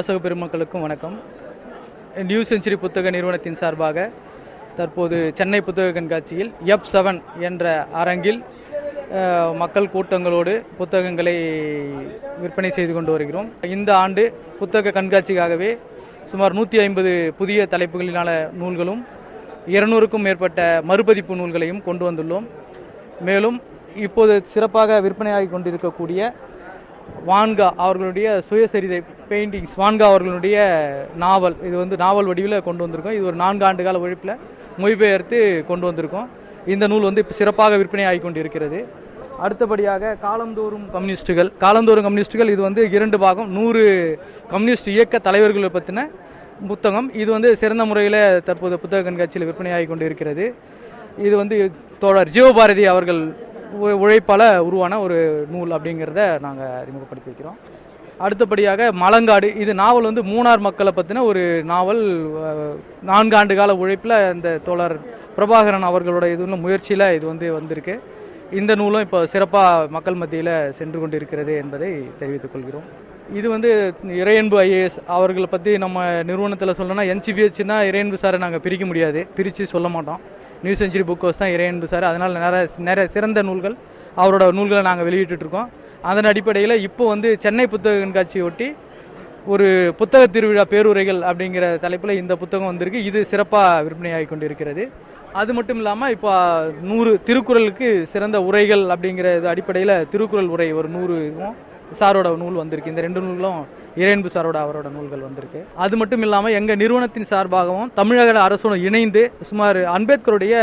வாசக பெருமக்களுக்கும் வணக்கம். நியூ செஞ்சுரி புத்தக நிறுவனத்தின் சார்பாக தற்போது சென்னை புத்தக கண்காட்சியில் F7 என்ற அரங்கில் மக்கள் கூட்டங்களோடு புத்தகங்களை விற்பனை செய்து கொண்டு வருகிறோம். இந்த ஆண்டு புத்தக கண்காட்சிக்காகவே சுமார் 150 புதிய தலைப்புகளிலான நூல்களும் 200க்கும் மேற்பட்ட மறுபதிப்பு நூல்களையும் கொண்டு வந்துள்ளோம். மேலும் இப்போது சிறப்பாக விற்பனையாகி கொண்டிருக்கக்கூடிய வான்கா அவர்களுடைய சுயசரிதை பெயிண்டிங்ஸ், வான்கா அவர்களுடைய நாவல், இது நாவல் வடிவில் கொண்டு வந்திருக்கோம். இது ஒரு 4 ஆண்டு கால உழைப்பில் மொழிபெயர்த்து கொண்டு வந்திருக்கோம். இந்த நூல் இப்போ சிறப்பாக விற்பனை ஆகி கொண்டிருக்கிறது. அடுத்தபடியாக காலந்தோறும் கம்யூனிஸ்டுகள் இது 2 பாகம் 100 கம்யூனிஸ்ட் இயக்க தலைவர்களை பற்றின புத்தகம். இது சிறந்த முறையில் தற்போது புத்தக கண்காட்சியில் விற்பனை ஆகி கொண்டிருக்கிறது. இது தோழர் ஜீவபாரதி அவர்கள் உழைப்பால் உருவான ஒரு நூல் அப்படிங்கிறத நாங்கள் அறிமுகப்படுத்தி வைக்கிறோம். அடுத்தபடியாக மலங்காடு, இது நாவல் மூணார் மக்களை பற்றின ஒரு நாவல். 4 ஆண்டு கால உழைப்பில் இந்த தோழர் பிரபாகரன் அவர்களோட முயற்சியில் இது வந்திருக்கு. இந்த நூலும் இப்போ சிறப்பாக மக்கள் மத்தியில் சென்று கொண்டிருக்கிறது என்பதை தெரிவித்துக் கொள்கிறோம். இது இறையன்பு ஐஏஎஸ் அவர்களை பற்றி நம்ம நிறுவனத்தில் சொல்லணும்னா NCBHனா இறையன்பு சாரை நாங்கள் பிரிக்க முடியாது, பிரித்து சொல்ல மாட்டோம். நியூ செஞ்சுரி புக் ஹவுஸ் தான் இறையன்பு சார். அதனால் நிறைய சிறந்த நூல்கள், அவரோட நூல்களை நாங்கள் வெளியிட்டுருக்கோம். அதன் அடிப்படையில் இப்போ சென்னை புத்தக கண்காட்சியொட்டி ஒரு புத்தக திருவிழா பேருரைகள் அப்படிங்கிற தலைப்பில் இந்த புத்தகம் வந்திருக்கு. இது சிறப்பாக விற்பனையாகி கொண்டிருக்கிறது. அது மட்டும் இல்லாமல் இப்போ 100 திருக்குறளுக்கு சிறந்த உரைகள் அப்படிங்கிற அடிப்படையில் திருக்குறள் உரை ஒரு 100 சாரோட நூல் வந்திருக்கு. இந்த 2 நூல்களும் இறையன்பு சாரோட அவரோட நூல்கள் வந்திருக்கு. அது மட்டும் இல்லாமல் எங்கள் நிறுவனத்தின் சார்பாகவும் தமிழக அரசுடன் இணைந்து சுமார் அம்பேத்கருடைய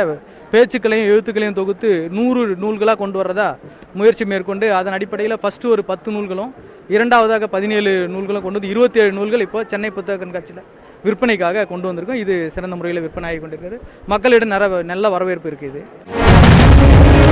பேச்சுக்களையும் எழுத்துக்களையும் தொகுத்து 100 நூல்களாக கொண்டு வர்றதா முயற்சி மேற்கொண்டு அதன் அடிப்படையில் ஃபஸ்ட்டு ஒரு 10 நூல்களும், இரண்டாவதாக 17 நூல்களும் கொண்டு 27 நூல்கள் இப்போ சென்னை புத்தக கண்காட்சியில் விற்பனைக்காக கொண்டு வந்திருக்கோம். இது சிறந்த முறையில் விற்பனை ஆகி கொண்டிருக்கிறது. மக்களிடம் நல்ல வரவேற்பு இருக்குது. இது